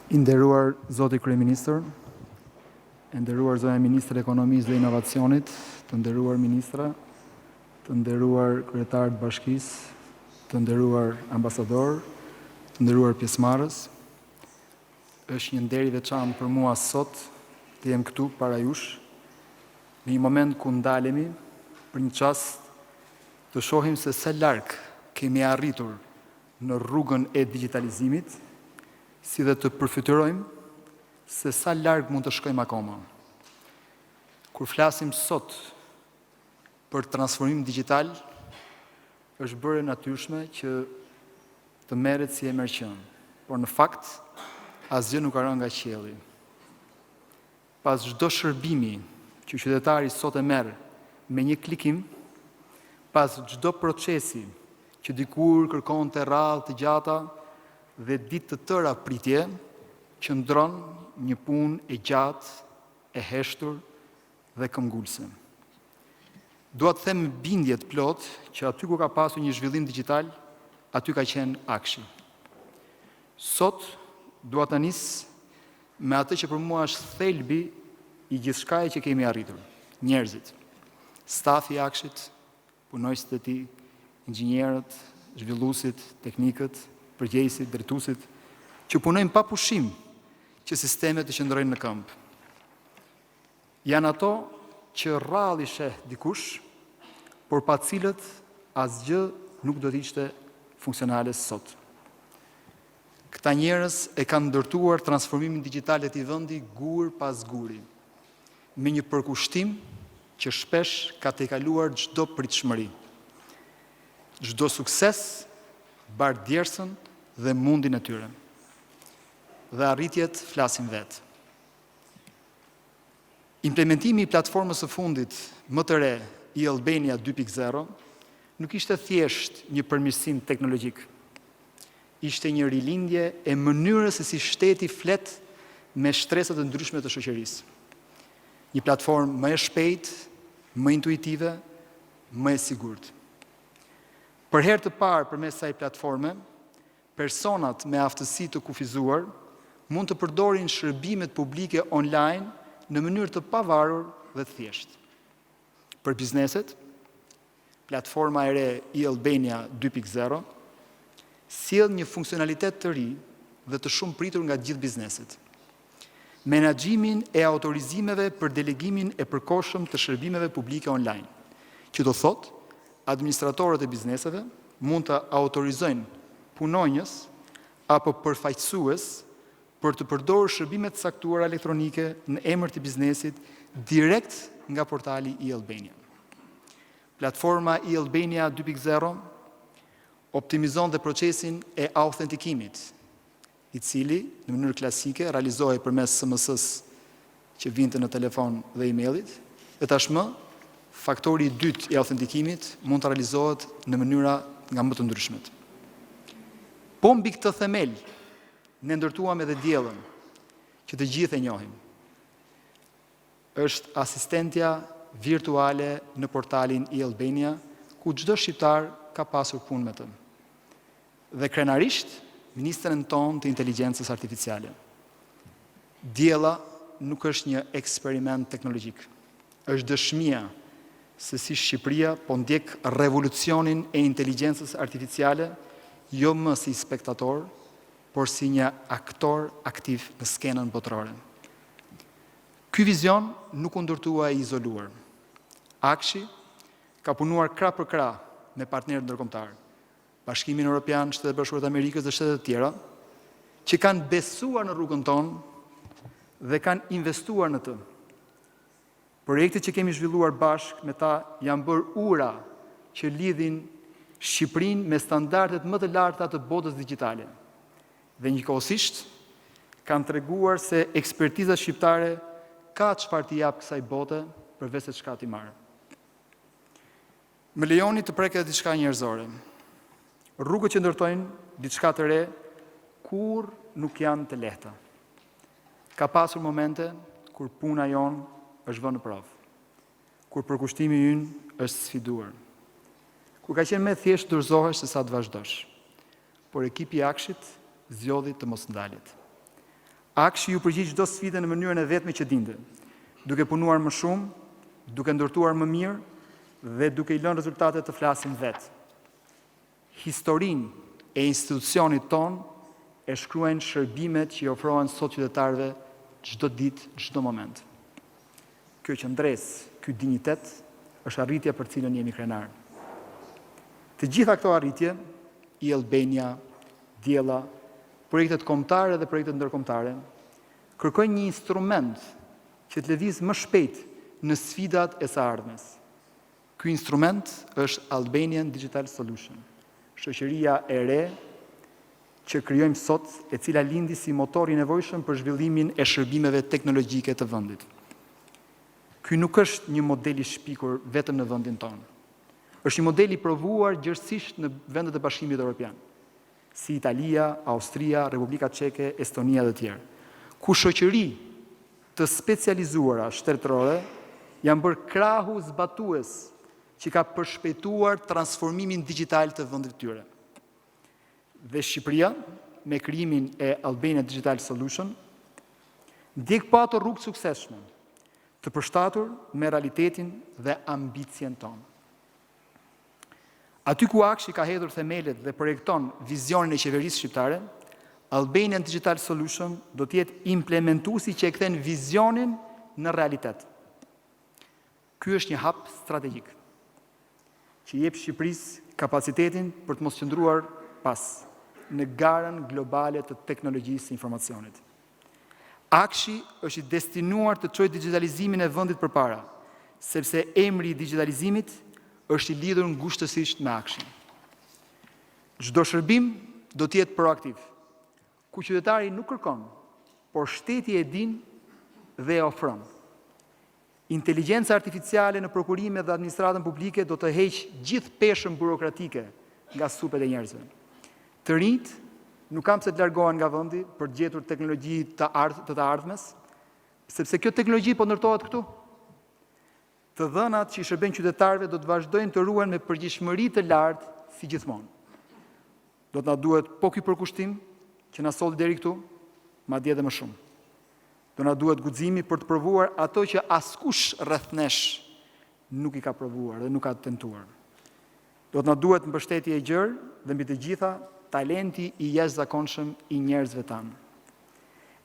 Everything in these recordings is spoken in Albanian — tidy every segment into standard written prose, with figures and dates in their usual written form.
I nderuar Zoti Kryeministër, e nderuar zonja Ministre e Ekonomisë dhe Inovacionit, të nderuar ministra, të nderuar kryetar të Bashkisë, të nderuar ambasador, të nderuar pjesëmarrës, është një nder i veçantë për mua sot të jem këtu para jush, në një moment ku ndalemi për një çast të shohim se sa larg kemi arritur në rrugën e digitalizimit, si dhe të përfytyrojmë se sa larg mund të shkojmë akoma. Kur flasim sot për transformim digital, është bërë natyrshme që të merret si e merr qen, por në fakt asgjë nuk ka rënë nga qielli. Pas çdo shërbimi që qytetari sot e merr me një klikim, pas çdo procesi që dikur kërkonte radhë të gjata dhe ditë të tëra pritje, qëndron një punë e gjatë, e heshtur dhe këmbgulse. Dua të them bindje të plot që aty ku ka pasur një zhvillim digital, aty ka qenë Akshi. Sot dua të nis me atë që për mua është thelbi i gjithçkaje që kemi arritur. Njerëzit, stafi i Akshit, punojësit e tij, inxhinierët, zhvilluesit, teknikët, përgjegjësit, drejtuesit, që punojnë pa pushim që sistemet të qëndrojnë në këmbë. Janë ato që rrallë i sheh dikush, por pa cilët asgjë nuk do të ishte funksionale sot. Këta njerëz e kanë ndërtuar transformimin digital të këtij vendi gur pas guri, me një përkushtim që shpesh ka tejkaluar çdo pritshmëri. Çdo sukses bar djersën dhe mundin e tyre. Dhe arritjet flasin vetë. Implementimi i platformës së fundit më të re, e-Albania 2.0, nuk ishte thjesht një përmirësim teknologjik. Ishte një rilindje e mënyrës se si shteti flet me shtresat e ndryshme të shoqërisë. Një platformë më e shpejtë, më intuitive, më e sigurt. Për herë të parë përmes kësaj platforme, personat me aftësi të kufizuar mund të përdorin shërbimet publike online në mënyrë të pavarur dhe të thjeshtë. Për bizneset, platforma e re e-Albania 2.0 sjell një funksionalitet të ri dhe të shumë pritur nga gjithë bizneset. Menaxhimin e autorizimeve për delegimin e përkohshëm të shërbimeve publike online, që do thotë administratorët e bizneseve mund të autorizojnë punonjës apo përfaqësues për të përdorur shërbime të caktuara elektronike në emër të biznesit direkt nga portali e-Albania. Platforma e-Albania 2.0 optimizon dhe procesin e autentikimit, i cili në mënyrë klasike realizohej përmes SMS-s që vinte në telefon dhe e-mailit, dhe tashmë faktori i dytë i autentikimit mund të realizohet në mënyra nga më të ndryshmet. Po mbi këtë themel, ne ndërtuam edhe diellën, që të gjithë e njohim. Është asistentja virtuale në portalin e-Albania, ku çdo shqiptar ka pasur punë me të. Dhe krenarisht, ministren tonë të inteligjencës artificiale. Diella nuk është një eksperiment teknologjik, është dëshmia se si Shqipëria po ndjek revolucionin e inteligjencës artificiale, jo më si spektator, por si një aktor aktiv në skenën botërore. Ky vizion nuk u ndërtua e izoluar. Akshi ka punuar krah për krah me partnerët ndërkombëtar, Bashkimin Evropian, Shtetet e Bashkuara të Amerikës dhe shtetet e tjera, që kanë besuar në rrugën tonë dhe kanë investuar në të. Projektet që kemi zhvilluar bashkë me ta janë bërë ura që lidhin Shqipërinë me standardet më të larta të botës digjitale. Dhe njëkohësisht kanë treguar se ekspertiza shqiptare ka çfarë t'i jap kësaj bote përveç se çka t'i marrë. Më lejoni të prek edhe diçka njerëzore. Rrugët që ndërtojnë diçka të re kur nuk janë të lehta. Ka pasur momente kur puna jonë është vënë në provë, kur përkushtimi ynë është sfiduar, kur ka qenë më thjesht dorëzohesh se sa të vazhdosh, por ekipi i Akshit zgjodhi të mos ndalet. Akshi ju përgjigj çdo sfidë në mënyrën e vetme që dinte, duke punuar më shumë, duke ndërtuar më mirë dhe duke i lënë rezultatet të flasin vetë. Historinë e institucionit ton e shkruajnë shërbimet që i ofrohen sot qytetarëve çdo ditë, çdo moment. Kjo qëndresë, ky dinjitet është arritja për cilën jemi krenar. Të gjitha këto arritje, i Albania, Diella, projektet kombëtare dhe projektet ndërkombëtare, kërkojnë një instrument që të lëvizë më shpejt në sfidat e së ardhmes. Ky instrument është Albanian Digital Solution, shoqëria e re që krijojmë sot, e cila lindi si motor i nevojshëm për zhvillimin e shërbimeve teknologjike të vendit. Ky nuk është një model i shpikur vetëm në vendin tonë. Është një model i provuar gjithësisht në vendet e Bashkimit Evropian, si Italia, Austria, Republika Çeke, Estonia dhe tjerë, ku shoqëri të specializuara shtetërore janë bërë krahu zbatues që ka përshpejtuar transformimin digital të vendit të tyre. Dhe Shqipëria, me krijimin e Albania Digital Solution, ndjek pa ato rrugë suksesshme, të përshtatur me realitetin dhe ambicien tonë. Aty ku Akshi ka hedhur themelet dhe projekton vizionin e qeverisë shqiptare, Albanian Digital Solution do të jetë implementuesi që e kthen vizionin në realitet. Ky është një hap strategjik që jep Shqipërisë kapacitetin për të mos qëndruar pas në garën globale të teknologjisë së informacionit. Akshi është i destinuar të çojë digitalizimin e vendit përpara, sepse emri i digitalizimit është i lidhur ngushtësisht me Akshin. Çdo shërbim do të jetë proaktiv, ku qytetari nuk kërkon, por shteti e din dhe e ofron. Inteligjenca artificiale në prokurime dhe administratën publike do të heqë gjithë peshën burokratike nga supet e njerëzve. Të rinjt nuk kam se të largohen nga vendi për të gjetur teknologji të ardhmes, sepse kjo teknologji po ndërtohet këtu. Të dhënat që i shërben qytetarëve do të vazhdojnë të ruhen me përgjegjësi të lartë si gjithmonë. Do të na duhet po ky përkushtim që na solli deri këtu, madje edhe më shumë. Do na duhet guximi për të provuar ato që askush rreth nesh nuk i ka provuar dhe nuk ka tentuar. Do të na duhet mbështetje e gjerë dhe mbi të gjitha talenti i jashtëzakonshëm i njerëzve tanë.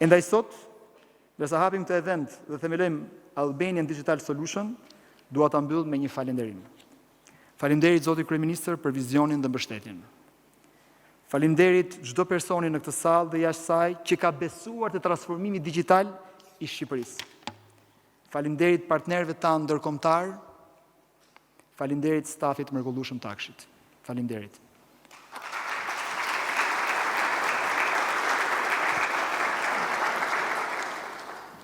Endaj sot, ndërsa hapim këtë event dhe themelojmë Albanian Digital Solution, dua ta mbyll me një falënderim. Faleminderit Zotit Kryeministër për vizionin dhe mbështetjen. Faleminderit çdo personi në këtë sallë dhe jashtë saj që ka besuar te transformimi digital i Shqipërisë. Faleminderit partnerëve tanë ndërkombëtar. Faleminderit stafit mrekullueshëm të Akshit. Faleminderit.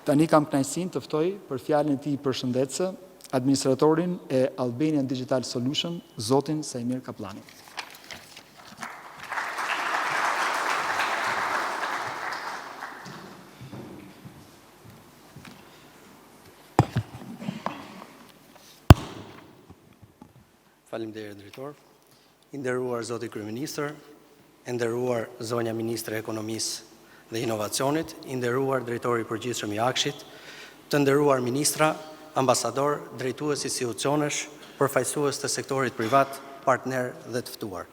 Tani kam kënaqësinë të ftoj për fjalën e tij përshëndetëse administratorin e Albanian Digital Solution, zotin Sajmir Kaplani. Faleminderit drejtor. I nderuar zoti kryeministër, e nderuar zonja ministre e ekonomisë dhe inovacionit, i nderuar drejtori i përgjithshëm i Akshit, të nderuar ministra, ambasador, drejtues institucionesh, përfaqësues të sektorit privat, partner dhe të ftuar.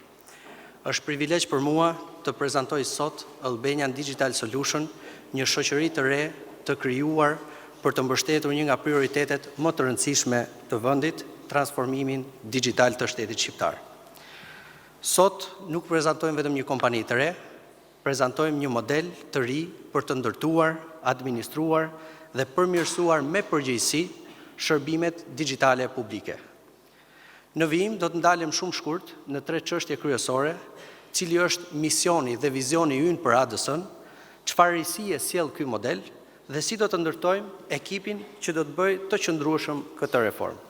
Është privilegj për mua të prezantoj sot Albanian Digital Solution, një shoqëri të re të krijuar për të mbështetur një nga prioritetet më të rëndësishme të vendit, transformimin digital të shtetit shqiptar. Sot nuk prezantojmë vetëm një kompani të re, prezantojmë një model të ri për të ndërtuar, administruar dhe përmirësuar me përgjegjësi shërbimet digjitale publike. Në vijim do të ndalem shumë shkurt në 3 çështje kryesore, cili është misioni dhe vizioni ynë për ADS-n, çfarë risie sjell ky model dhe si do të ndërtojmë ekipin që do të bëjë të qëndrueshëm këtë reformë.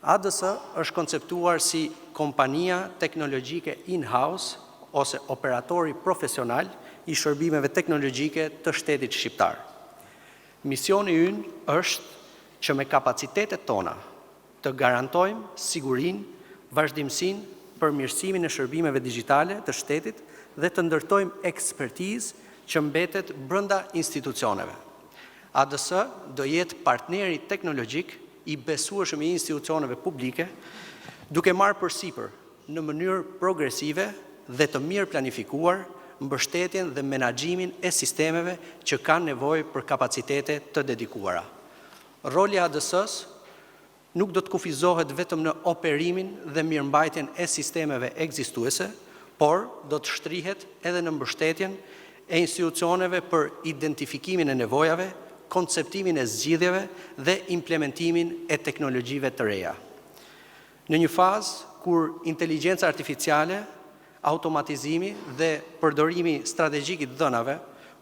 ADS është konceptuar si kompania teknologjike in-house ose operatori profesional i shërbimeve teknologjike të shtetit shqiptar. Misioni ynë është që me kapacitetet tona të garantojmë sigurinë, vazhdimsinë, përmirësimin e shërbimeve digjitale të shtetit dhe të ndërtojmë ekspertizë që mbetet brenda institucioneve. ADS do jetë partneri teknologjik i besueshëm i institucioneve publike, duke marrë përsipër në mënyrë progresive dhe të mirë planifikuar mbështetjen dhe menaxhimin e sistemeve që kanë nevojë për kapacitete të dedikuara. Roli i ADS-s nuk do të kufizohet vetëm në operimin dhe mirëmbajtjen e sistemeve ekzistuese, por do të shtrihet edhe në mbështetjen e institucioneve për identifikimin e nevojave, konceptimin e zgjidhjeve dhe implementimin e teknologjive të reja. Në një fazë kur inteligjenca artificiale, automatizimi dhe përdorimi strategjik i dhënave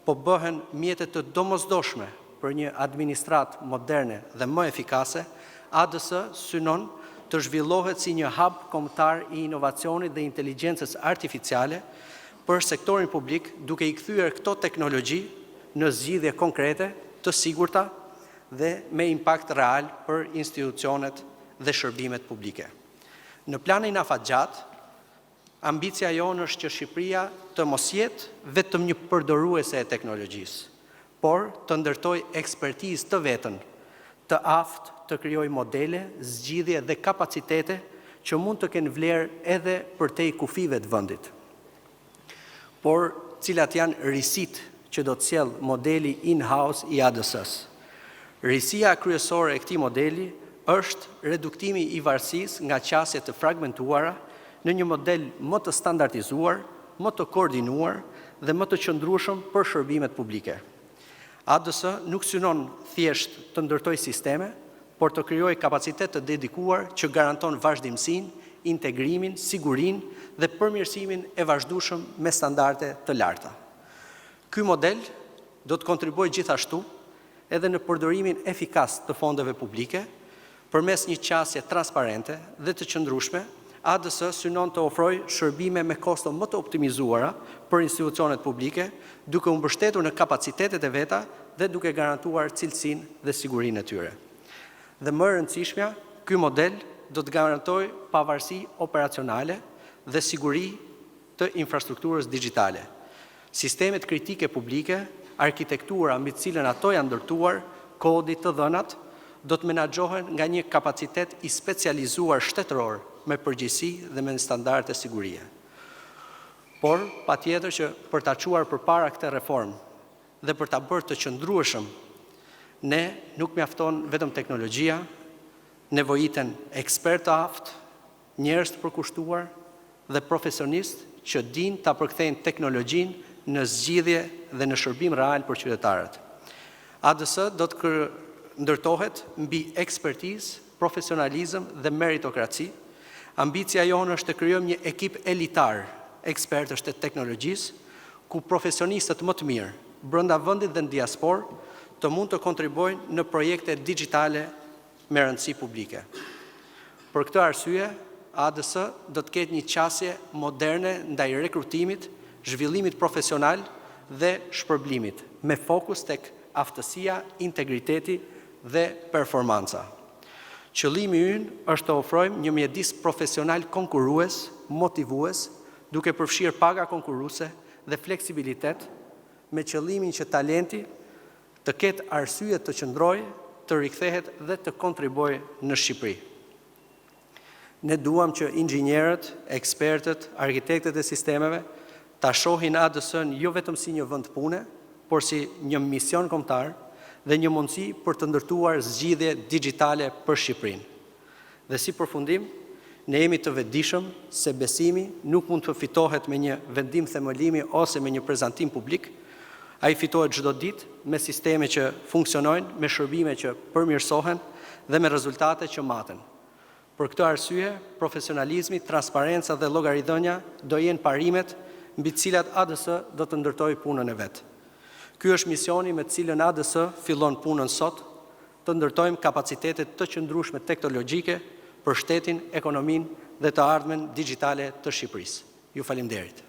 po bëhen mjete të domosdoshme për një administratë moderne dhe më efikase, ADS synon të zhvillohet si një hub kombëtar i inovacionit dhe inteligjencës artificiale për sektorin publik, duke i kthyer këto teknologji në zgjidhje konkrete, të sigurta dhe me impakt real për institucionet dhe shërbimet publike. Në planin afatgjat, ambicia jonë është që Shqipëria të mos jetë vetëm një përdoruese e teknologjisë, por të ndërtoj ekspertizë të vetën, të aftë të krijojë modele, zgjidhje dhe kapacitete që mund të kenë vlerë edhe përtej kufive të vendit. Por cilat janë risit që do të sjell modeli in-house i ADS-s. Risia kryesore e këtij modeli është reduktimi i varësisë nga qasje të fragmentuara në një model më të standardizuar, më të koordinuar dhe më të qëndrueshëm për shërbimet publike. ADS nuk synon thjesht të ndërtojë sisteme, por të krijojë kapacitet të dedikuar që garanton vazhdimsinë, integrimin, sigurinë dhe përmirësimin e vazhdueshëm me standarde të larta. Ky model do të kontribuojë gjithashtu edhe në përdorimin efikas të fondeve publike, përmes një qasje transparente dhe të qëndrueshme. ADS synon të ofrojë shërbime me kosto më të optimizuara për institucionet publike, duke u mbështetur në kapacitetet e veta dhe duke garantuar cilësinë dhe sigurinë e tyre. Dhe më e rëndësishmja, ky model do të garantojë pavarësi operacionale dhe siguri të infrastrukturës digjitale. Sistemet kritike publike, arkitektura mbi të cilën ato janë ndërtuar, kodi të dhënat, do të menaxhohen nga një kapacitet i specializuar shtetëror me përgjegjësi dhe me standarde sigurie. Por, patjetër që për ta çuar përpara këtë reformë dhe për ta bërë të qëndrueshëm, ne nuk mjafton vetëm teknologjia, nevojiten ekspert të aftë, njerëz të përkushtuar dhe profesionistë që dinë ta përkthejnë teknologjinë në zgjidhje dhe në shërbim real për qytetarët. ADS do të ndërtohet mbi ekspertizë, profesionalizëm dhe meritokraci. Ambicia jonë është të krijojmë një ekip elitar ekspertësh të teknologjisë, ku profesionistët më të mirë brenda vendit dhe në diasporë të mund të kontribuojnë në projekte digjitale me rëndësi publike. Për këtë arsye, ADS do të ketë një qasje moderne ndaj rekrutimit, zhvillimit profesional dhe shpërblimit, me fokus tek aftësia, integriteti dhe performanca. Qëllimi ynë është të ofrojmë një mjedis profesional konkurrues, motivues, duke përfshirë paga konkurruese dhe fleksibilitet, me qëllimin që talenti të ketë arsye të qëndrojë, të rikthehet dhe të kontribuojë në Shqipëri. Ne duam që inxhinierët, ekspertët, arkitektët e sistemeve ta shohin ADS-n jo vetëm si një vend pune, por si një mision kombëtar dhe një mundësi për të ndërtuar zgjidhje digjitale për Shqipërinë. Dhe si përfundim, ne jemi të vetëdijshëm se besimi nuk mund të fitohet me një vendim themelimi ose me një prezantim publik. Ai fitohet çdo ditë me sisteme që funksionojnë, me shërbime që përmirësohen dhe me rezultate që maten. Për këtë arsye, profesionalizmi, transparenca dhe llogaridhënia do jenë parimet mbi të cilat ADS do të ndërtojë punën e vet. Ky është misioni me të cilën ADS fillon punën sot, të ndërtojmë kapacitetet të qëndrueshme teknologjike për shtetin, ekonominë dhe të ardhmen digjitale të Shqipërisë. Ju faleminderit.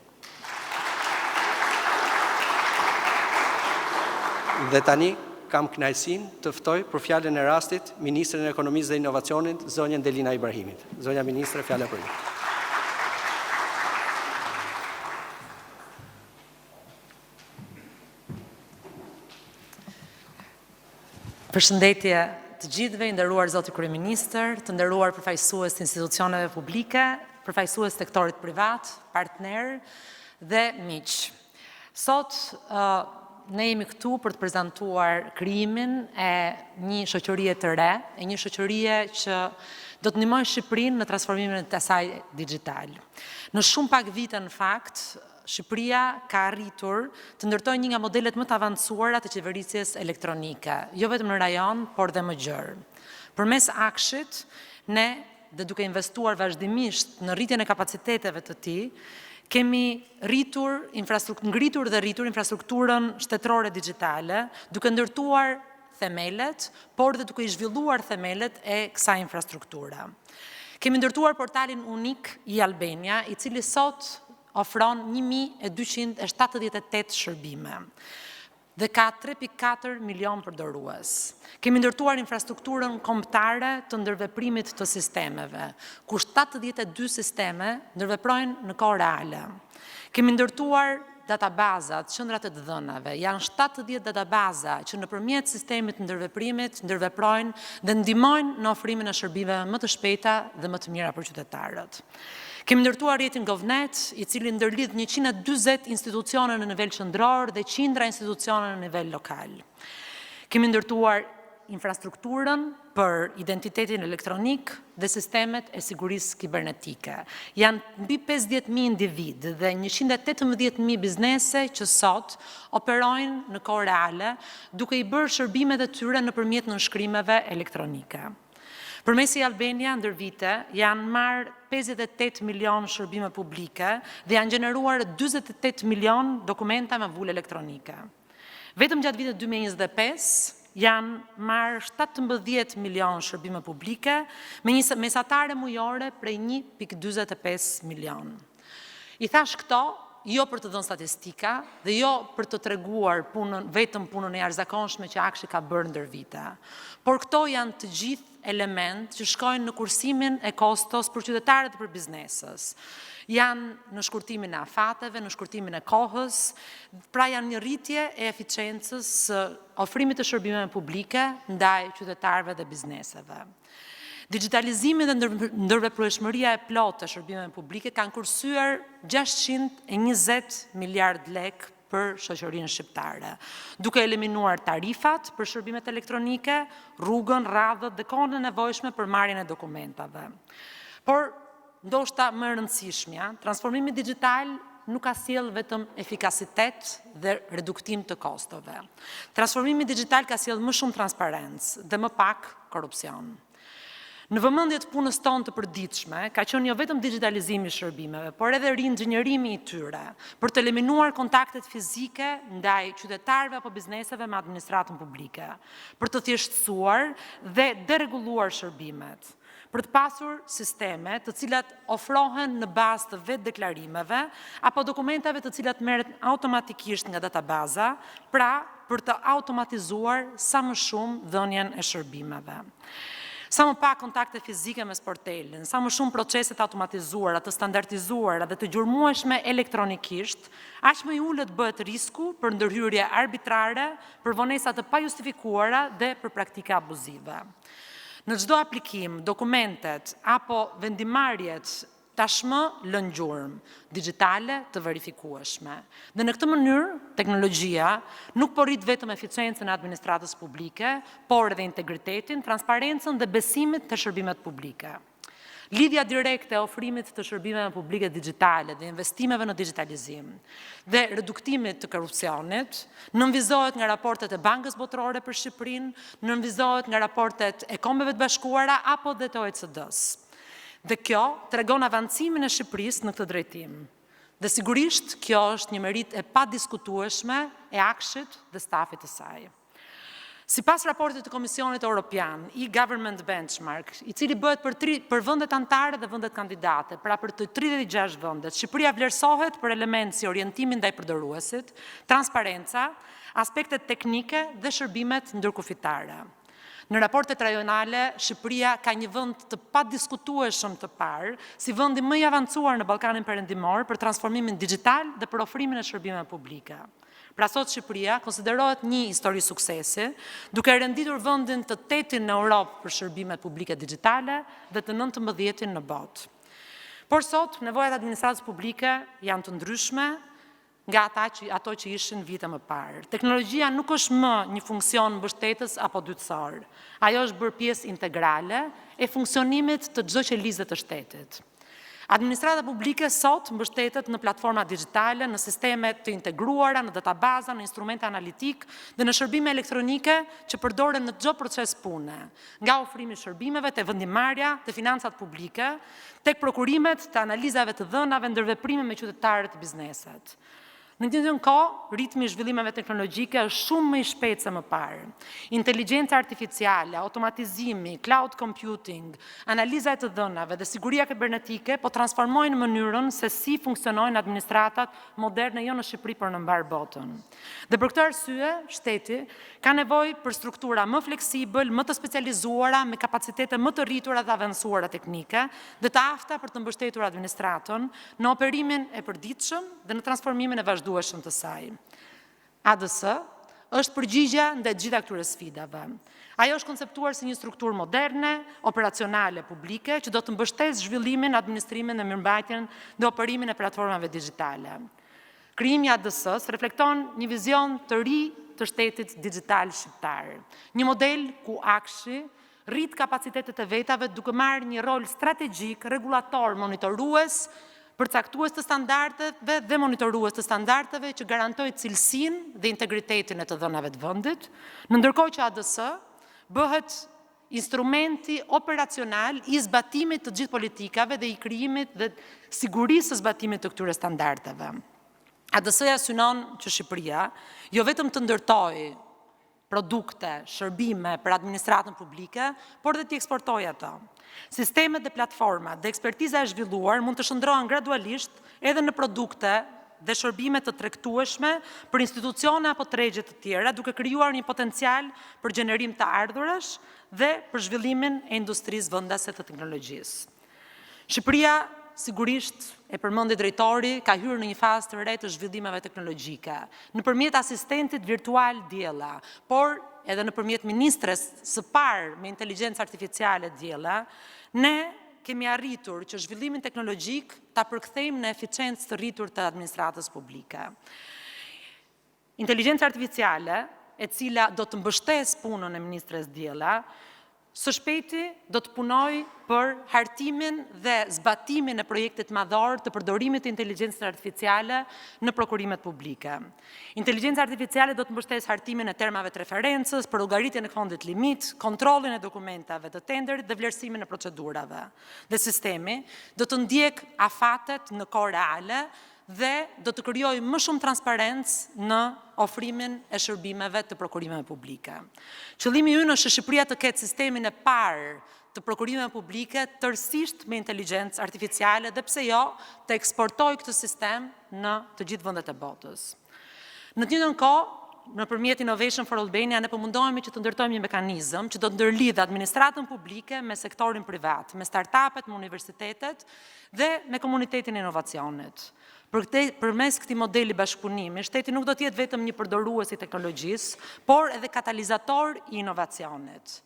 Dhe tani kam kënaqësinë të ftoj për fjalën e rastit Ministrin e Ekonomisë dhe Inovacionit, zonjën Delina Ibrahimit. Zonja Ministre, fjala për ju. Përshëndetje të gjithëve, i nderuar zoti kryeministër, të nderuar përfaqësues të institucioneve publike, përfaqësues të sektorit privat, partner dhe miq. Sot ne jemi këtu për të prezantuar krijimin e një shoqërie të re, e një shoqërie që do të ndihmojë Shqipërinë në transformimin e saj digjital. Në shumë pak vite, në fakt, Shqipëria ka arritur të ndërtojë një nga modelet më të avancuara të qeverisjes elektronike, jo vetëm në rajon, por dhe më gjerë. Përmes Akshit, ne, dhe duke investuar vazhdimisht në rritjen e kapaciteteve të tij, kemi ngritur dhe rritur infrastrukturën shtetërore digjitale, duke ndërtuar themelet, por dhe duke i zhvilluar themelet e kësaj infrastrukture. Kemi ndërtuar portalin unik i Albania, i cili sot ofron 1278 shërbime dhe ka 3.4 milion përdorues. Kemi ndërtuar infrastrukturën kombëtare të ndërveprimit të sistemeve, ku 72 sisteme ndërveprojnë në kohë reale. Kemi ndërtuar databazat, qendrat e të dhënave, janë 70 databaza që nëpërmjet sistemit të ndërveprimit ndërveprojnë dhe ndihmojnë në ofrimin e shërbimeve më të shpejta dhe më të mira për qytetarët. Kemi ndërtuar rrjetin GovNet, i cili ndërlidh 140 institucione në nivel qendror dhe qindra institucione në nivel lokal. Kemi ndërtuar infrastrukturën për identitetin elektronik dhe sistemet e sigurisë kibernetike. Janë mbi 50.000 individ dhe 118.000 biznese që sot operojnë në kohë reale, duke i bërë shërbimet e tyre nëpërmjet nënshkrimeve elektronike. Përmesi Albania, ndër vite, janë marrë 58 milion shërbime publike dhe janë gjeneruar 28 milion dokumenta me vulë elektronike. Vetëm gjatë vitit 2025, janë marrë 17 milion shërbime publike me një mesatare mujore prej 1.45 milion. I thash këto, jo për të dhënë statistika dhe jo për të treguar vetëm punën e jashtëzakonshme që Akshi ka bërë ndër vite, por këto janë të gjithë element që shkojnë në kursimin e kostos për qytetarët dhe për biznesës. Janë në shkurtimin e afateve, në shkurtimin e kohës, pra janë një rritje e eficiencës së ofrimit të shërbimeve publike ndaj qytetarëve dhe bizneseve. Digitalizimi dhe ndërveprueshmëria e plotë të shërbimeve publike kanë kursyer 620 miliard lek për shoqërinë shqiptare, duke eliminuar tarifat për shërbimet elektronike, rrugën, radhët dhe kohën e nevojshme për marrjen e dokumentave. Por, ndoshta më e rëndësishmja, transformimi digjital nuk ka sjellë vetëm efikasitet dhe reduktim të kostove. Transformimi digjital ka sjellë më shumë transparencë dhe më pak korrupsion. Në vëmendje të punës tonë të përditshme, ka qenë jo vetëm digitalizimi i shërbimeve, por edhe rinxhinjerimi i tyre, për të eliminuar kontaktet fizike ndaj qytetarëve apo bizneseve me administratën publike, për të thjeshtësuar dhe deregulluar shërbimet, për të pasur sisteme të cilat ofrohen në bazë të vetë deklarimeve apo dokumentave të cilat merret automatikisht nga databaza, pra për të automatizuar sa më shumë dhënien e shërbimeve. Sa më pak kontakte fizike me sportelin, sa më shumë proceset automatizuara, të standardizuara dhe të gjurmueshme elektronikisht, aq më i ulët bëhet risku për ndërhyrje arbitrare, për vonesa të pajustifikuara dhe për praktika abuzive. Në çdo aplikim, dokumentet apo vendimarrjet tashmë lënë gjurmë digjitale të verifikueshme. Dhe në këtë mënyrë, teknologjia nuk po rrit vetëm eficiencën e administratës publike, por edhe integritetin, transparencën dhe besimin te shërbimet publike. Lidhja direkte e ofrimit të shërbimeve publike digjitale dhe investimeve në digitalizim dhe reduktimit të korrupsionit nënvizohet nga raportet e Bankës Botërore për Shqipërinë, nënvizohet nga raportet e Kombeve të Bashkuara apo dhe të OECD-s. Dhe kjo tregon avancimin e Shqipërisë në këtë drejtim. Dhe sigurisht kjo është një merit e padiskutueshme e Akshit dhe stafit të saj. Sipas raportit të Komisionit Evropian, e-Government Benchmark, i cili bëhet për vendet anëtare dhe vendet kandidate, pra për të 36 vendet, Shqipëria vlerësohet për elementë si orientimin ndaj përdoruesit, transparenca, aspektet teknike dhe shërbimet ndërkufitare. Në raportet rajonale, Shqipëria ka një vend të padiskutueshëm të parë, si vendi më i avancuar në Ballkanin Perëndimor për transformimin digjital dhe për ofrimin e shërbimeve publike. Pra sot Shqipëria konsiderohet një histori suksesi, duke renditur vendin të 8-in në Europë për shërbimet publike digjitale dhe të 19-in në botë. Por sot, nevojat administratës publike janë të ndryshme nga ato që ishin vite më parë. Teknologjia nuk është më një funksion mbështetës apo dytësor. Ajo është bërë pjesë integrale e funksionimit të çdo qelizë të shtetit. Administrata publike sot mbështetet në platforma digjitale, në sisteme të integruara, në databaza, në instrumente analitik dhe në shërbime elektronike që përdoren në çdo proces pune, nga ofrimi i shërbimeve te vendimarrja, te financat publike, tek prokurimet të analizave të dhënave, ndërveprime me qytetarët e bizneset. Në të njëjtën kohë, ritmi i zhvillimeve teknologjike është shumë më i shpejtë se më parë. Inteligjenca artificiale, automatizimi, cloud computing, analiza e të dhënave dhe siguria kibernetike po transformojnë mënyrën se si funksionojnë administratat moderne jo në Shqipëri por në mbar botën. Dhe për këtë arsye, shteti ka nevojë për struktura më fleksibël, më të specializuara, me kapacitete më të rritura dhe avancuara teknike, dhe të afta për të mbështetur administratën në operimin e përditshëm dhe në transformimin e vazhdueshëm të saj. ADS është përgjigja ndaj gjitha këtyre sfidave. Ajo është konceptuar si një strukturë moderne, operacionale publike, që do të mbështesë zhvillimin, administrimin dhe mirëmbajtjen dhe operimin e platformave digjitale. Krijimi i ADS-s reflekton një vizion të ri të shtetit digjital shqiptar. Një model ku Akshi rrit kapacitetet e vetave duke marrë një rol strategjik, regulator, monitorues, përcaktues të standardeve dhe monitorues të standardeve që garantojë cilësinë dhe integritetin e të dhënave të vendit, ndërkohë që ADS bëhet instrumenti operacional i zbatimit të gjithë politikave dhe i krijimit dhe sigurisë së zbatimit të këtyre standardeve. ADS-ja synon që Shqipëria jo vetëm të ndërtojë produkte, shërbime për administratën publike, por dhe t'i eksportojë ato. Sistemet dhe platformat dhe ekspertiza e zhvilluar mund të shndrohen gradualisht edhe në produkte dhe shërbime të tregtueshme për institucione apo tregje të tjera, duke krijuar një potencial për gjenerim të ardhurash dhe për zhvillimin e industrisë vendase të teknologjisë. Shqipëria sigurisht, e përmendi drejtori, ka hyrë në një fazë të re të zhvillimeve teknologjike, nëpërmjet asistentit virtual Diella, por edhe nëpërmjet ministres së parë me inteligjencë artificiale Diella, ne kemi arritur që zhvillimin teknologjik ta përkthejmë në eficiencë të rritur të administratës publike. Inteligjenca artificiale, e cila do të mbështesë punën e ministres Diella, së shpejti do të punoj për hartimin dhe zbatimin e projektit madhor të përdorimit të inteligjencës artificiale në prokurimet publike. Inteligjenca artificiale do të mbështesë hartimin e termave të referencës, për llogaritjen e fondit limit, kontrollin e dokumentave të tenderit dhe vlerësimin e procedurave. Dhe sistemi do të ndjek afatet në kohë reale dhe do të krijojë më shumë transparencë në ofrimin e shërbimeve të prokurimeve publike. Qëllimi ynë është që Shqipëria të ketë sistemin e parë të prokurimeve publike tërësisht me inteligjencë artificiale dhe pse jo të eksportojë këtë sistem në të gjithë vendet e botës. Në të njëjtën kohë, nëpërmjet Innovation for Albania, ne po mundohemi që të ndërtojmë një mekanizëm që do të ndërlidhë administratën publike me sektorin privat, me startupet, me universitetet dhe me komunitetin e inovacionit. Përmes këtij modeli bashkëpunimi, shteti nuk do të jetë vetëm një përdorues i teknologjisë, por edhe katalizator i inovacionit.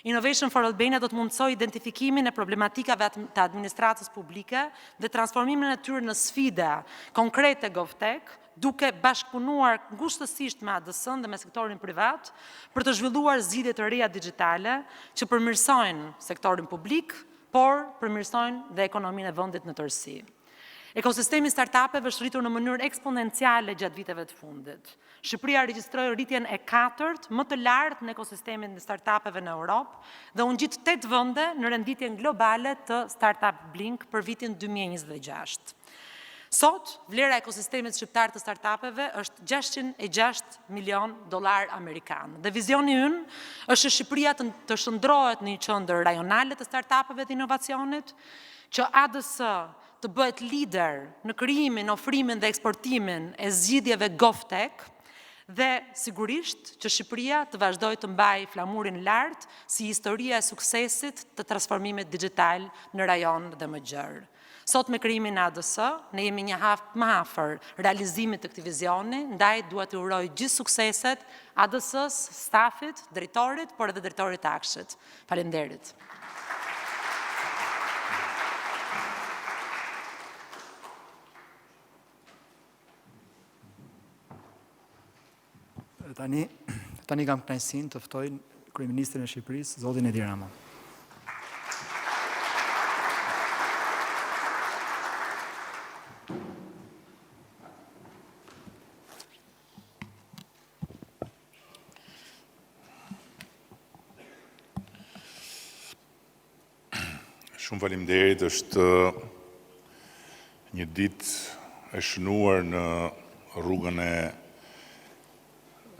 Innovation for Albania do të mundsojë identifikimin e problematikave të administratës publike dhe transformimin e tyre në sfida konkrete GovTech, duke bashkëpunuar ngushtësisht me ADS-n dhe me sektorin privat për të zhvilluar zgjidhje të reja digjitale që përmirësojnë sektorin publik, por përmirësojnë dhe ekonominë e vendit në tërësi. Ekosistemi startupeve është rritur në mënyrë eksponenciale gjatë viteve të fundit. Shqipëria regjistroi rritjen e 4 më të lartë në ekosistemin e startupeve në Europë dhe u ngjit 8 vende në renditjen globale të Startup Blink për vitin 2026. Sot, vlera e ekosistemit shqiptar të startupeve është $606 milion amerikan. Dhe vizioni ynë është që Shqipëria të shndrohet në një qendër rajonale të startupeve dhe inovacionit, që ADS të bëhet lider në krijimin, ofrimin dhe eksportimin e zgjidhjeve GovTech dhe sigurisht që Shqipëria të vazhdojë të mbajë flamurin lart si historia e suksesit të transformimit digjital në rajon dhe më gjerë. Sot me krijimin e ADS, ne jemi një hap më afër realizimit të këtij vizioni, ndaj dua të uroj gjithë sukseset ADS-s, stafit, drejtorit, por edhe drejtorit të Akshit. Faleminderit. Tani kam kënaqësinë të ftoj Kryeministrin e Shqipërisë, zotin Edi Rama. Shumë faleminderit, është një ditë e shënuar në rrugën e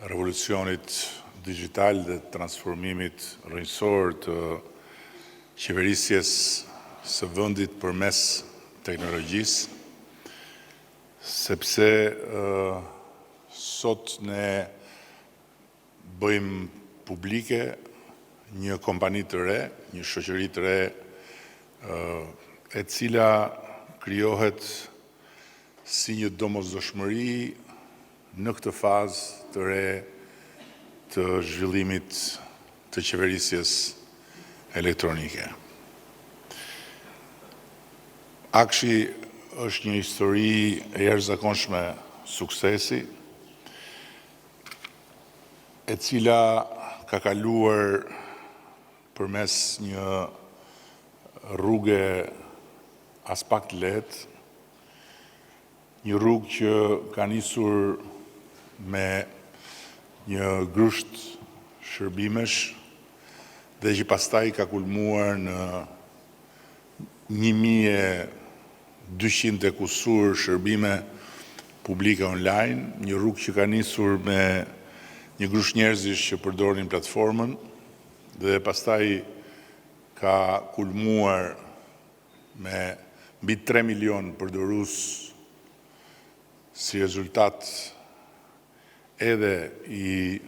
revolucionit digital dhe transformimit rrënjësor të qeverisjes së vendit përmes teknologjisë, sepse sot ne bëjmë publike një kompani të re, një shoqëri të re, e cila krijohet si një domosdoshmëri në këtë fazë të re të zhvillimit të qeverisjes elektronike. Akshi është një histori e jashtëzakonshme suksesi, e cila ka kaluar përmes një rrugë as pak të lehtë, një rrugë që ka nisur me një grusht shërbimesh dhe që pastaj ka kulmuar në 1200 e kusur shërbime publike online, një rrugë që ka nisur me një grusht njerëzish që përdorin platformën dhe pastaj ka kulmuar me mbi 3 milion përdorues si rezultat edhe i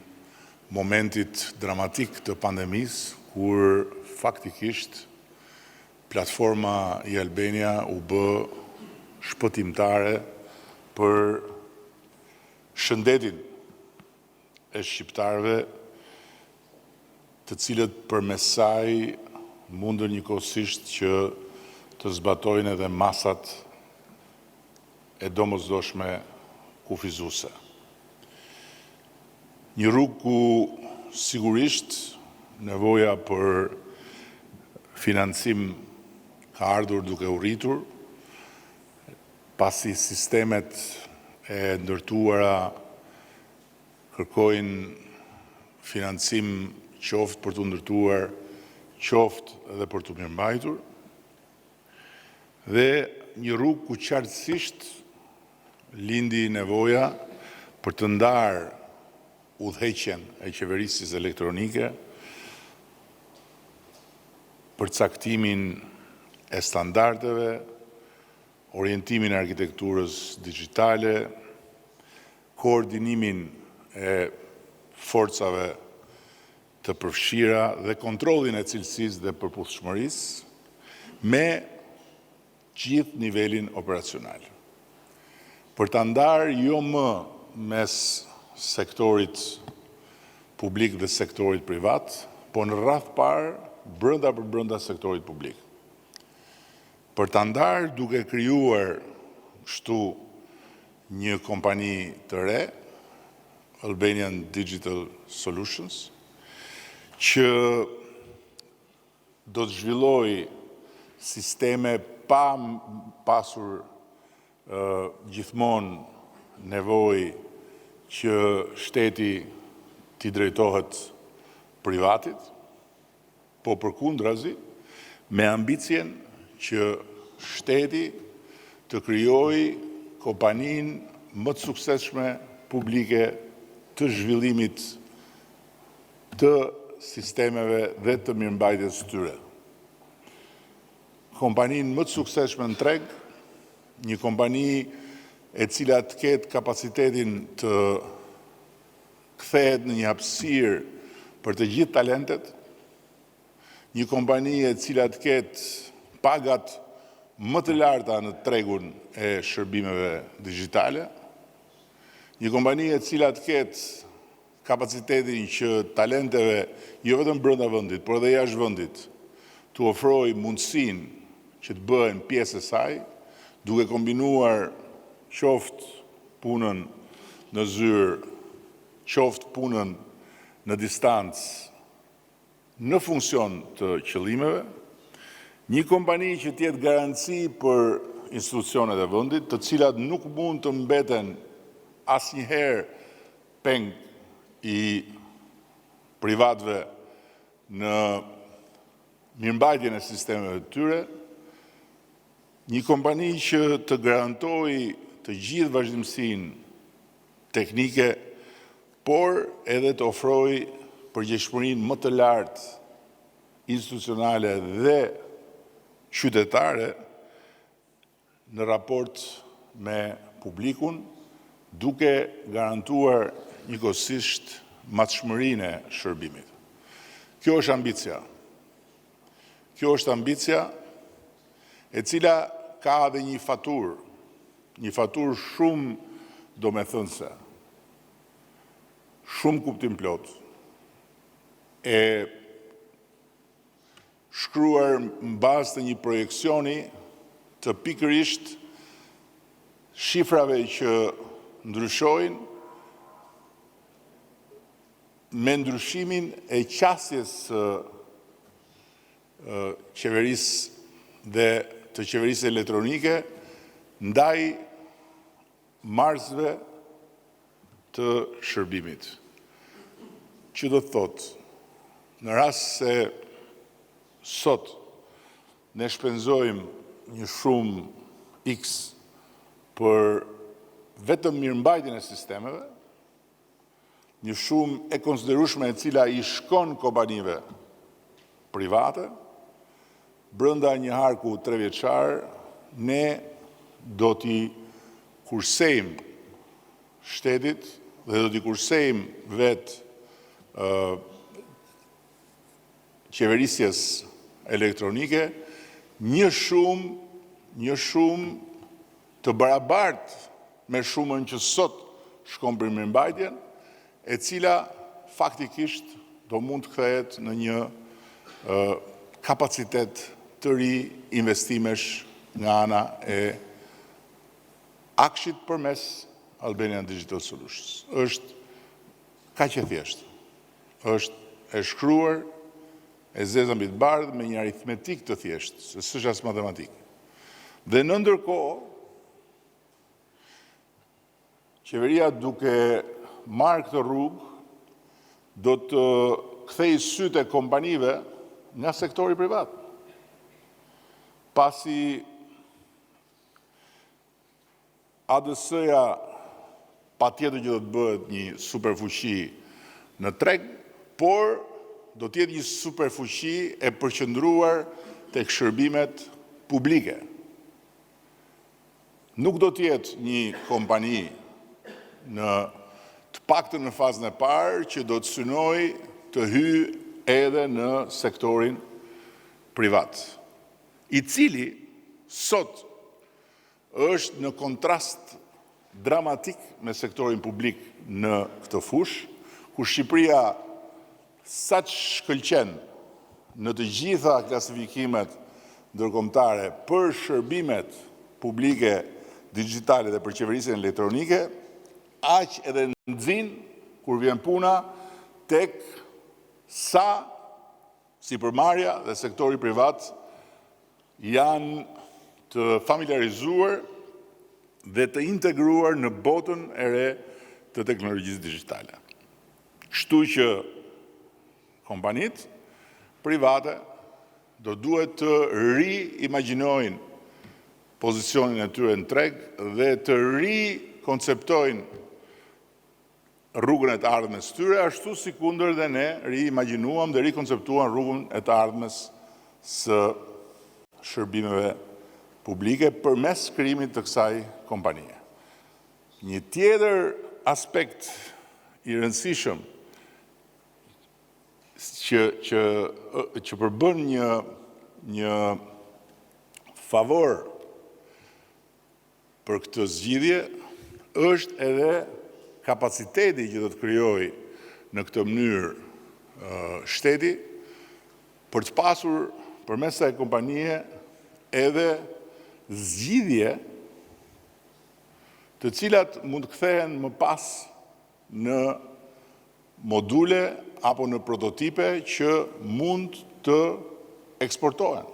momentit dramatik të pandemisë, kur faktikisht platforma i Albania u bë shpëtimtare për shëndetin e shqiptarëve, të cilët përmes saj mundën njëkohësisht që të zbatojnë edhe masat e domosdoshme kufizuese. Një rrugë ku sigurisht nevoja për financim ka ardhur duke u rritur, pasi sistemet e ndërtuara kërkojnë financim qoftë për të ndërtuar, qoftë edhe për të mirëmbajtur, dhe një rrugë ku qartësisht lindi nevoja për të ndarë udhëheqjen e qeverisjes elektronike, për caktimin e standardeve, orientimin e arkitekturës digjitale, koordinimin e forcave të përfshira dhe kontrollin e cilësisë dhe përputhshmërisë me gjithë nivelin operacional. Për të ndarë jo më mes sektorit publik dhe sektorit privat, po në radhë parë brenda sektorit publik. Për të ndarë duke krijuar kështu një kompani të re, Albanian Digital Solutions, që do të zhvilloj sisteme pa pasur gjithmonë nevojë që shteti t'i drejtohet privatit, po përkundrazi me ambicien që shteti të krijojë kompaninë më të suksesshme publike të zhvillimit të sistemeve dhe të mirëmbajtjes së tyre. Kompaninë më të suksesshme në treg, një kompani e cila të ketë kapacitetin të kthehet në një hapësirë për të gjithë talentet, një kompani e cila të ketë pagat më të larta në tregun e shërbimeve digjitale, një kompani e cila të ketë kapacitetin që talenteve jo vetëm brenda vendit, por edhe jashtë vendit, të ofrojë mundësinë që të bëhen pjesë e saj, duke kombinuar qoftë punën në zyrë, qoftë punën në distancë, në funksion të qëllimeve, një kompani që tjetë garanci për institucionet e vendit, të cilat nuk mund të mbeten asnjëherë peng i privatëve në mirëmbajtjen e sistemeve të tyre, një kompani që të garantojë të gjithë vazhdimsinë teknike, por edhe të ofrojë përgjegjësinë më të lartë institucionale dhe qytetare në raport me publikun, duke garantuar njëkohësisht matshmërinë e shërbimit. Kjo është ambicia. Kjo është ambicia e cila ka edhe një faturë shumë domethënëse, shumë kuptim plot, e shkruar mbas të një projekcioni të pikërisht shifrave që ndryshojnë me ndryshimin e qasjes së qeverisë dhe të qeverisë elektronike ndaj marzëve të shërbimit. Që do të thotë, në rast se sot ne shpenzojmë një shumë X për vetëm mirëmbajtjen e sistemeve, një shumë e konsiderueshme e cila i shkon kompanive private, brenda një harku 3 vjeçar, ne do t'i kursejmë shtetit dhe do t'i kursejmë vetë qeverisjes elektronike një shumë të barabartë me shumën që sot shkon për mirëmbajtjen, e cila faktikisht do mund të kthehet në një kapacitet të ri investimesh nga ana e akshit përmes Albanian Digital Solutions. Është kaq e thjeshtë. Është e shkruar e zeza mbi të bardhë me një aritmetik të thjeshtë, se s'është as matematikë. Dhe në ndërkohë, qeveria duke marrë këtë rrugë, do të kthejë sytë e kompanive nga sektori privat. Pasi ADS-ja patjetër që do të bëhet një superfuqi në treg, por do të jetë një superfuqi e përqendruar tek shërbimet publike. Nuk do të jetë një kompani në të paktën në fazën e parë që do të synojë të hyjë edhe në sektorin privat, i cili sot është në kontrast dramatik me sektorin publik në këtë fushë, ku Shqipëria sa që shkëlqen në të gjitha klasifikimet ndërkombëtare për shërbimet publike digjitale dhe për qeverisjen elektronike, aq edhe nxin kur vjen puna tek sa sipërmarrja dhe sektori privat janë të familiarizuar dhe të integruar në botën e re të teknologjisë digjitale. Kështu që kompanitë private do duhet të riimagjinojnë pozicionin e tyre në treg dhe të rikonceptojnë rrugën e të ardhmes tyre, ashtu si kundër dhe ne riimagjinuam dhe rikonceptuam rrugën e të ardhmes së shërbimeve publike përmes krijimit të kësaj kompanie. Një tjetër aspekt i rëndësishëm që përbën një favor për këtë zgjidhje është edhe kapaciteti që do të krijojë në këtë mënyrë shteti për të pasur përmes kësaj kompanie edhe zgjidhje të cilat mund të kthehen më pas në module apo në prototipe që mund të eksportohen.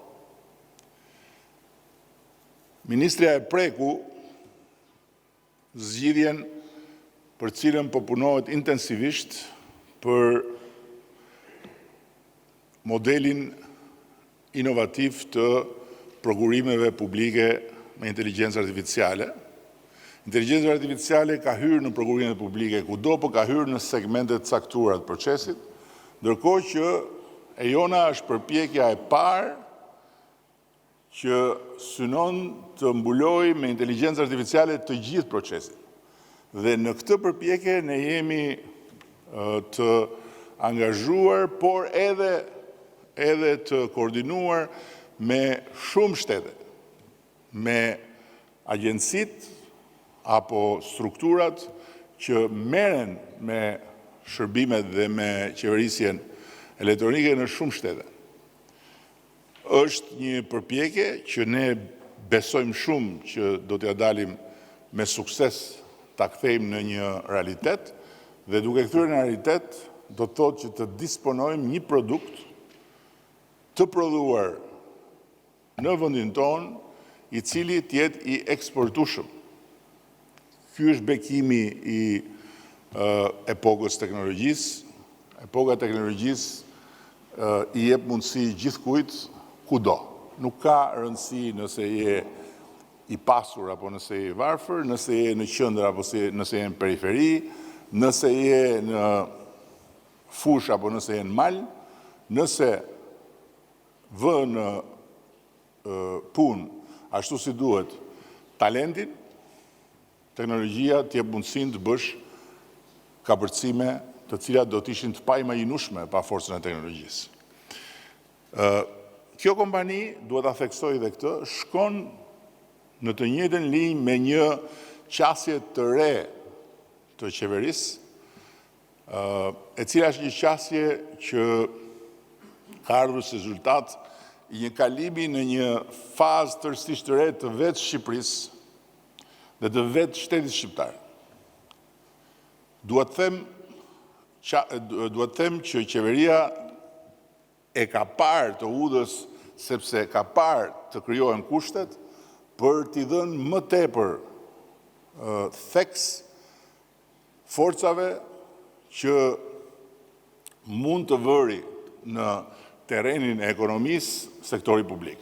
Ministria e preku zgjidhjen për cilën po punohet intensivisht për modelin inovativ të prokurimeve publike me inteligjencë artificiale. Inteligjenca artificiale ka hyrë në prokurimet publike kudo, po ka hyrë në segmentet caktuara të procesit, ndërkohë që e jona është përpjekja e parë që synon të mbulojë me inteligjencë artificiale të gjithë procesin. Dhe në këtë përpjekje ne jemi të angazhuar, por edhe të koordinuar me shumë shtete, me agjencitë apo strukturat që merren me shërbimet dhe me qeverisjen elektronike në shumë shtete. Është një përpjekje që ne besojmë shumë që do t'ja dalim me sukses ta kthejmë në një realitet, dhe duke kthyer në realitet do të thotë që të disponojmë një produkt të prodhuar në vendin tonë, i cili të jetë i eksportueshëm. Ky është bekimi i epokës teknologjisë. Epoka e teknologjisë i jep mundësi gjithkujt kudo. Nuk ka rëndësi nëse je i pasur apo nëse je i varfër, nëse je në qendër apo nëse je në periferi, nëse je në fush apo nëse je në mal, nëse vë në punë ashtu si duhet talentin, teknologjia t'jep mundësinë të bësh kapërcime të cilat do t'ishin të paimagjinueshme pa forcën e teknologjisë. Kjo kompani, duhet ta theksoj dhe këtë, shkon në të njëjtën linjë me një qasje të re të qeverisë, e cila është një qasje që ka ardhur si rezultat i një kalimi në një fazë tërësisht të re të vetë Shqipërisë dhe të vetë shtetit shqiptar. Duhet them që qeveria e ka parë të udhës, sepse ka parë të krijohen kushtet për t'i dhënë më tepër theks forcave që mund të vëri në terrenin e ekonomisë sektori publik.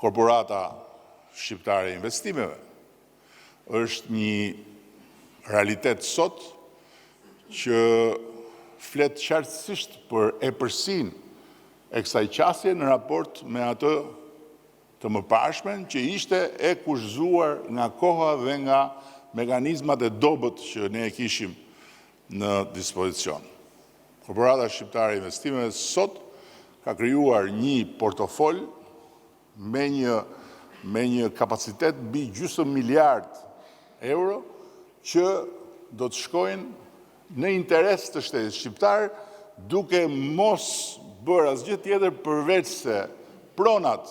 Korporata shqiptare e investimeve është një realitet sot që flet qartësisht për epërsinë e kësaj qasje në raport me atë të mëparshmen që ishte e kushzuar nga koha dhe nga mekanizmat e dobët që ne e kishim në dispozicion. Korporata shqiptare e investimeve sot ka krijuar një portofol me një kapacitet mbi gjysmë miliard euro që do të shkojnë në interes të shtetit shqiptar, duke mos bërë asgjë tjetër përveç se pronat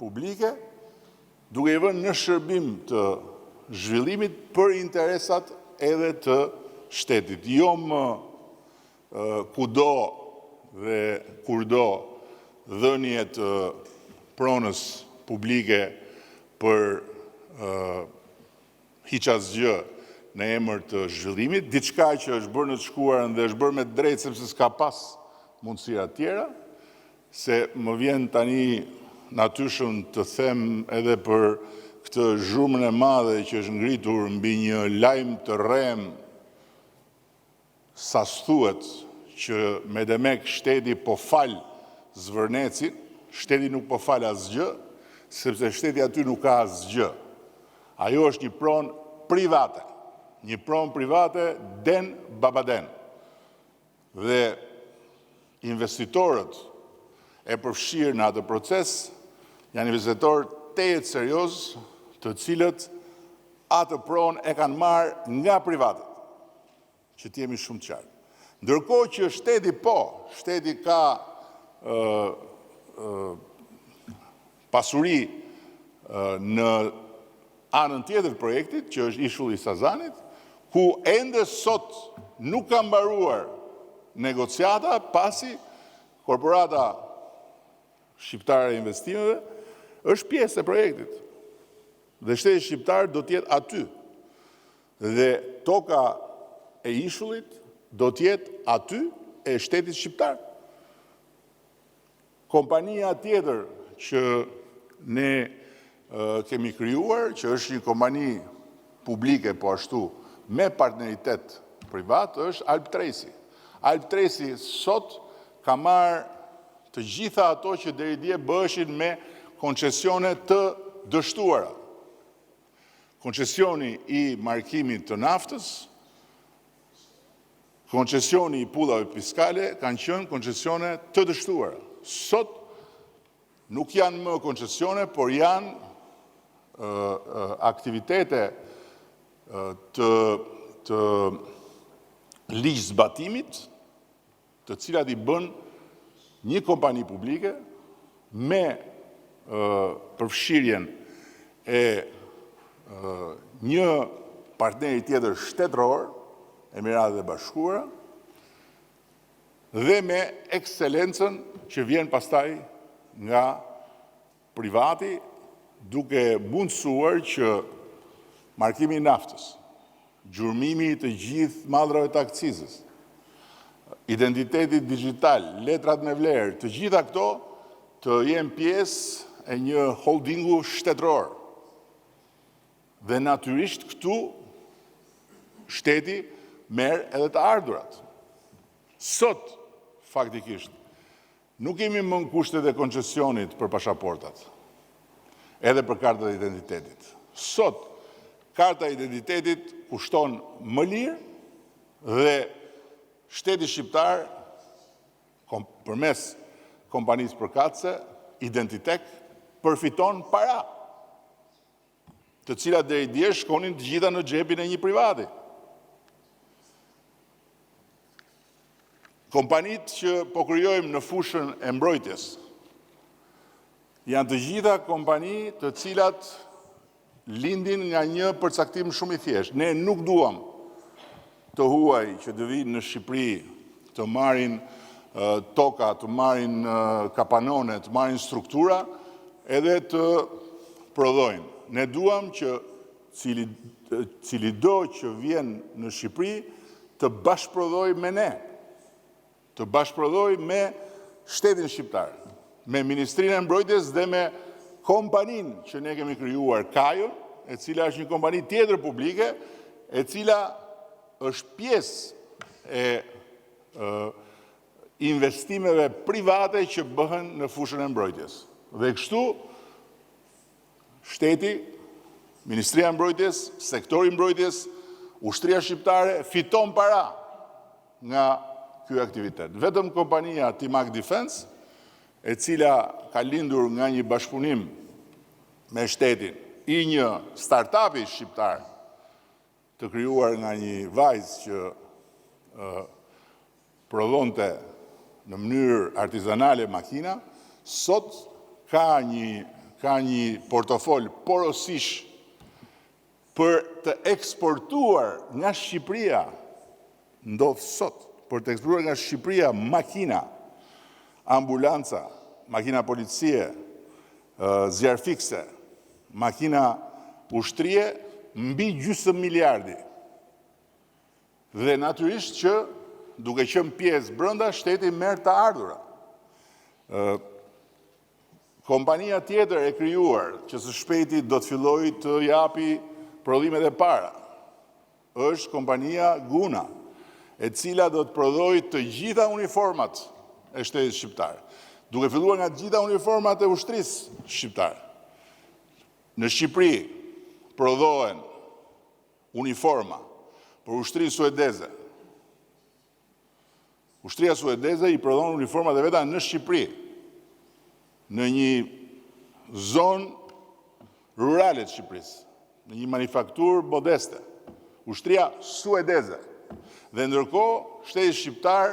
publike, duke i vënë në shërbim të zhvillimit për interesat edhe të shtetit. Jo më kudo dhe kurdo dhënie të pronës publike për hiç asgjë në emër të zhvillimit, diçka që është bërë në të shkuarën dhe është bërë me drejtë sepse s'ka pas mundësira tjera, se më vjen tani natyrshëm të them edhe për këtë zhurmën e madhe që është ngritur mbi një lajm të rrem, sa thuhet që me demek shteti po fal Zvërnecin, shteti nuk po fal asgjë, sepse shteti aty nuk ka asgjë. Ajo është një pronë private. Një pronë private den babaden. Dhe investitorët e përfshirë në atë proces janë investitorë tejet serioz, të cilët atë pronë e kanë marë nga privatët, që t'jemi shumë qartë. Ndërkohë që shteti ka pasuri në anën tjetër projektit, që është Ishulli i Sazanit, ku ende sot nuk ka mbaruar negociata pasi korporata shqiptare e investimeve është pjesë e projektit. Dhe shteti shqiptar do t'jetë aty. Dhe toka e Ishullit do t'jetë aty e shtetit shqiptar. Kompania tjetër që ne kemi krijuar, që është një kompani publike po ashtu me partneritet privat, është Alp Tresi. Alp Tresi sot ka marrë të gjitha ato që deri dje bëheshin me koncesione të dështuara. Koncesioni i markimit të naftës, koncesioni i pullave fiskale kanë qenë koncesione të dështuara. Sot nuk janë më koncesione, por janë aktivitete të ligjzbatimit, të cilat i bën një kompani publike me përfshirjen e një partneri tjetër shtetëror, Emiratet e Bashkuara, dhe me ekselencën që vjen pastaj nga privati, duke mundësuar që markimi i naftës, gjurmimi të gjithë mallrave të akcizës, identiteti digital, letrat me vlerë, të gjitha këto të jenë pjesë e një holdingu shtetëror. Dhe natyrisht këtu shteti merr edhe të ardhurat. Sot, faktikisht, nuk kemi më në kushtet e koncesionit për pashaportat, edhe për kartat e identitetit. Sot, karta e identitetit kushton më lirë dhe shteti shqiptar, përmes kompanisë përkatëse, Identitek, përfiton para, të cilat deri dje shkonin të gjitha në xhepin e një privati. Kompanitë që po krijojmë në fushën e mbrojtjes janë të gjitha kompani të cilat lindin nga një përcaktim shumë i thjeshtë. Ne nuk duam të huaj që të vinë në Shqipëri të marrin toka, të marrin kapanone, të marrin struktura, edhe të prodhojnë. Ne duam që cili do që vjen në Shqipëri të bashkëprodhoj me ne, të bashkëprodhoj me shtetin shqiptar, me Ministrinë e Mbrojtjes dhe me kompaninë që ne kemi krijuar Kajo, e cila është një kompani tjetër publike, e cila është pjesë e investimeve private që bëhen në fushën e mbrojtjes. Dhe kështu, shteti, Ministria e Mbrojtjes, sektori mbrojtjes, ushtria shqiptare fiton para nga ky aktivitet. Vetëm kompania Timak Defense, e cila ka lindur nga një bashkëpunim me shtetin, i një startupi shqiptar të krijuar nga një vajzë që prodhonte në mënyrë artizanale makina, sot ka një portofol porosish për të eksportuar nga Shqipëria, ndodh sot, për të eksportuar nga Shqipëria makina, ambulanca, makina policie, zjarfikse, makina ushtrie, mbi gjysmë miliardi. Dhe natyrisht që, duke qenë pjesë brenda, shteti merr të ardhura. Kompania tjetër e krijuar, që së shpejti do të fillojë të japi prodhimet e para, është kompania Guna, e cila do të prodhojë të gjitha uniformat e shtetit shqiptar, duke filluar nga të gjitha uniformat e ushtrisë shqiptare. Në Shqipëri prodhohen uniforma për ushtrisë suedeze. Ushtria suedeze i prodhon uniformat e veta në Shqipëri, në një zonë rurale të Shqipërisë, në një manufakturë modeste, ushtria suedeze. Dhe ndërkohë, shteti shqiptar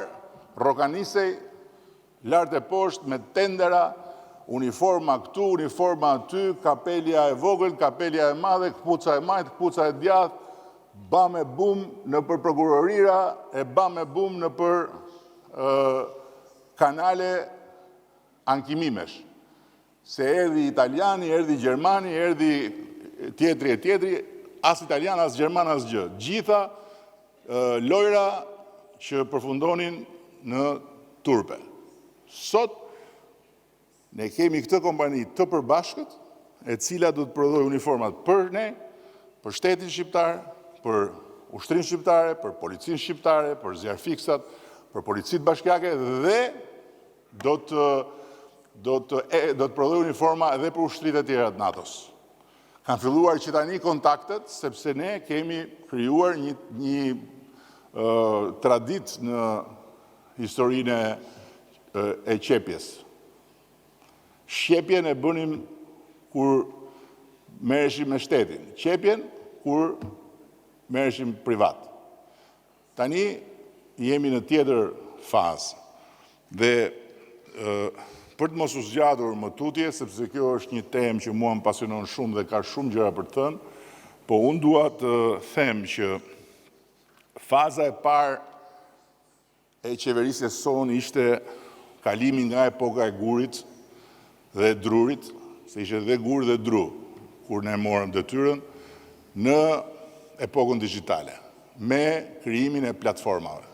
rokanisej lart e poshtë me tendera, uniforma këtu, uniforma aty, kapelja e vogël, kapelja e madhe, këpuca e majtë, këpuca e djathtë, bam e bum në për prokurorira, e bam e bum në për kanale ankimimesh. Se erdhi italiani, erdhi gjermani, erdhi tjetri e tjetri, as italian, as gjerman, as gjë. Gjitha lojra që përfundonin në turpe. Sot, ne kemi këtë kompani të përbashkët, e cila do të prodhoj uniformat për ne, për shtetin shqiptar, për ushtrin shqiptare, për policin shqiptare, për zjarfiksat, për policit bashkjake dhe do të prodhoj uniforma edhe për ushtrit e tjera të NATO-s. Kanë filluar që tani kontaktet, sepse ne kemi krijuar një tradit në historinë e qepjes. Shqepjen e bënim kur merreshim me shtetin, qepjen kur merreshim privat. Tani jemi në tjetër fazë dhe për të mos u zgjatur më tutje, sepse kjo është një temë që mua më pasionon shumë dhe ka shumë gjëra për të thënë, po unë dua të them që faza e parë e qeverisjes sonë ishte kalimi nga epoka e gurit dhe drurit, se ishte dhe gur dhe dru, kur ne morëm detyrën, në epokën digjitale, me krijimin e platformave.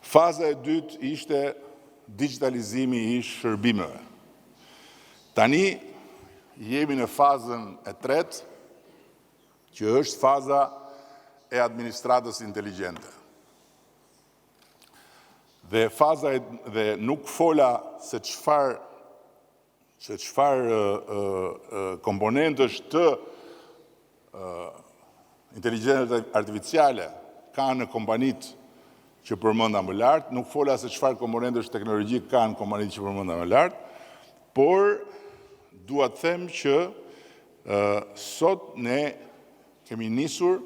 Faza e dytë ishte digitalizimi i shërbimeve. Tani jemi në fazën e tretë, që është faza e administratës inteligjente. Dhe faza dhe nuk fola se çfarë komponentësh të inteligjencës artificiale ka në kompanitë që përmenda më lartë, nuk fola se çfarë komponentësh teknologjik ka në kompanitë që përmenda më lartë, por dua të them që sot ne kemi nisur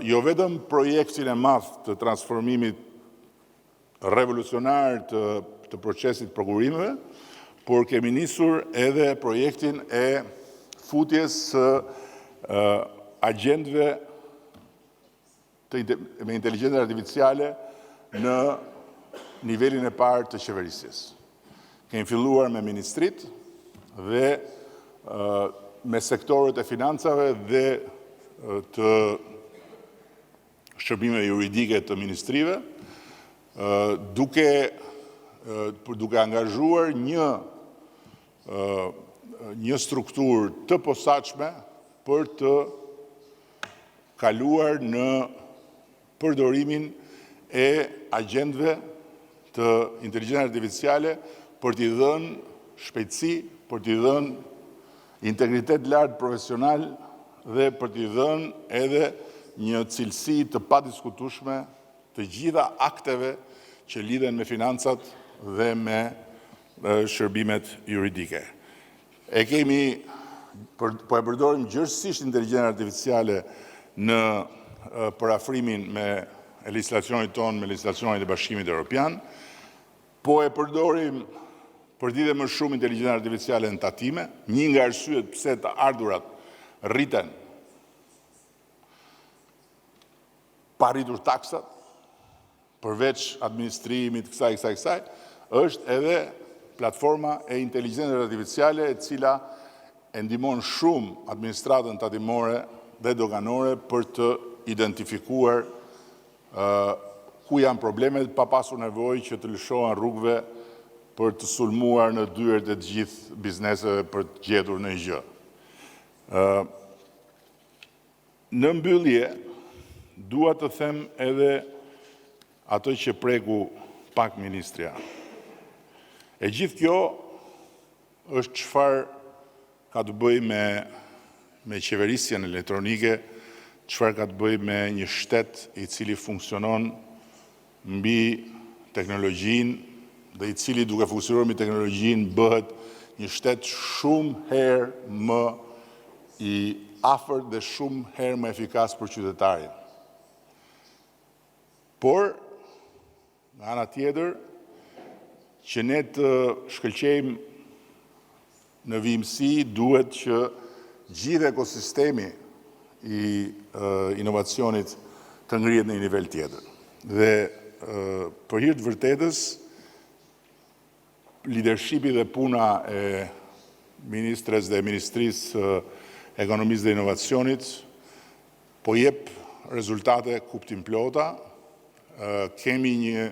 jo vetëm projektin e madh të transformimit revolucionar të procesit prokurimeve, por kemi nisur edhe projektin e futjes së agjendëve me inteligjencë artificiale në nivelin e parë të qeverisjes. Kemi filluar me ministrit dhe me sektorët e financave dhe të shërbimeve juridike të ministrive, duke angazhuar një strukturë të posaçme për të kaluar në përdorimin e agjendëve të inteligjencës artificiale për t'i dhënë shpejtësi, për t'i dhënë integritet lartë profesional dhe për t'i dhënë edhe një cilësi të padiskutueshme të gjitha akteve që lidhen me financat dhe me shërbimet juridike. Po e përdorim gjërësisht inteligjencën artificiale në përafrimin me legjislacionit tonë, me legjislacionit e Bashkimit Evropian, po e përdorim përditje më shumë inteligjencën artificiale në tatime, një nga arsyet pse të ardhurat rriten pa rritur taksat, përveç administrimit kësaj, është edhe platforma e inteligjencës artificiale e cila e ndihmon shumë administratën tatimore dhe doganore për të identifikuar ku janë problemet pa pasur nevojë që të lëshohen rrugëve për të sulmuar në dyert e të gjithë bizneseve për të gjetur në gjë. Në mbyllje, dua të them edhe ato që preku pak ministria. E gjithë kjo është çfarë ka të bëjë me qeverisjen elektronike, çfarë ka të bëjë me një shtet i cili funksionon mbi teknologjinë dhe i cili duke funksionuar mbi teknologjinë bëhet një shtet shumë herë më i afër dhe shumë herë më efikas për qytetarin. Por, nga ana tjetër, që ne të shkëlqejmë në vimësi, duhet që gjithë ekosistemi i inovacionit të ngrihet në një nivel tjetër. Dhe për hir të vërtetës, leadershipi dhe puna e ministres dhe ministrisë ekonomisë dhe inovacionit po jep rezultate kuptimplota. Kemi një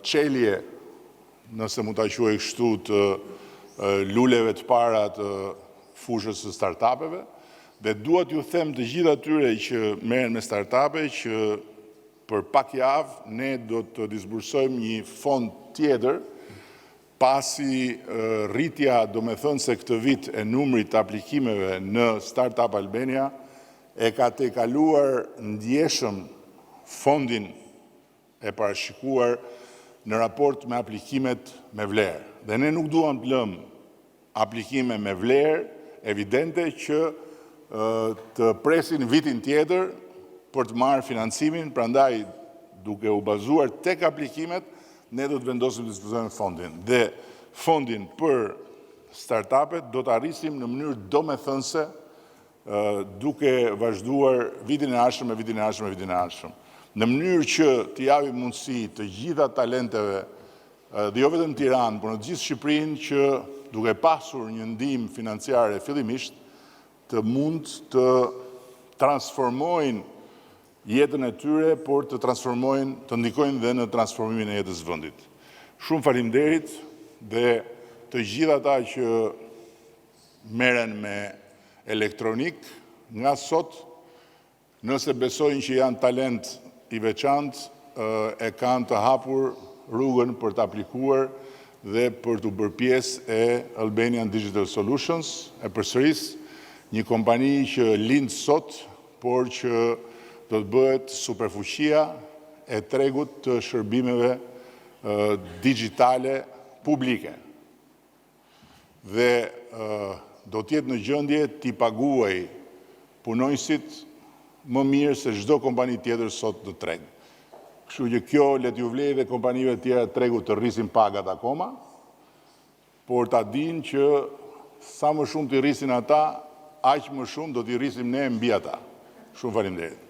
çelje, nëse mund ta quaj kështu, të luleve të para të fushës së startupeve, dhe dua t'ju them të gjithë atyre që merren me startupe që për pak javë ne do të disbursojmë një fond tjetër, pasi rritja, do me thënë se këtë vit e numrit të aplikimeve në Startup Albania e ka tejkaluar ndjeshëm fondin e parashikuar në raport me aplikimet me vlerë. Dhe ne nuk duam të lëmë aplikime me vlerë evidente që të presin vitin tjetër për të marrë financimin, prandaj duke u bazuar tek aplikimet, ne do të vendosim të dispozojmë fondin. Dhe fondin për startupet do të arrisim në mënyrë domethënëse, duke vazhduar vitin e ardhshëm me vitin e ardhshëm me vitin e ardhshëm. Në mënyrë që të japim mundësi të gjitha talenteve, dhe jo vetëm në Tiranë, por në gjithë Shqipërinë, që duke pasur një ndihmë financiare fillimisht, të mund të transformojnë jetën e tyre, por të transformojnë, të ndikojnë dhe në transformimin e jetës vendit. Shumë faleminderit dhe të gjithë ata që merren me elektronik, nga sot, nëse besojnë që janë talent i veçantë, e kanë të hapur rrugën për të aplikuar dhe për të bërë pjesë e Albanian Digital Solutions, e përsëris një kompani që lind sot, por që do të bëhet superfuqia e tregut të shërbimeve digjitale publike. Dhe do t'jetë në gjendje t'i paguaj punonjësit më mirë se çdo kompani tjetër sot në treg. Kështu që kjo le t'ju vlejë dhe kompanive tjera tregut të rrisin pagat akoma, por ta dinë që sa më shumë t'i rrisin ata, aq më shumë do t'i rrisim ne mbi ata. Shumë faleminderit.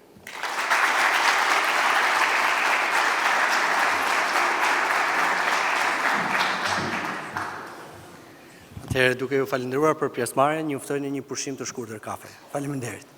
Atëherë, duke ju falendëruar për pjesëmarrjen, ju ftoj në një pushim të shkurtër kafe. Faleminderit.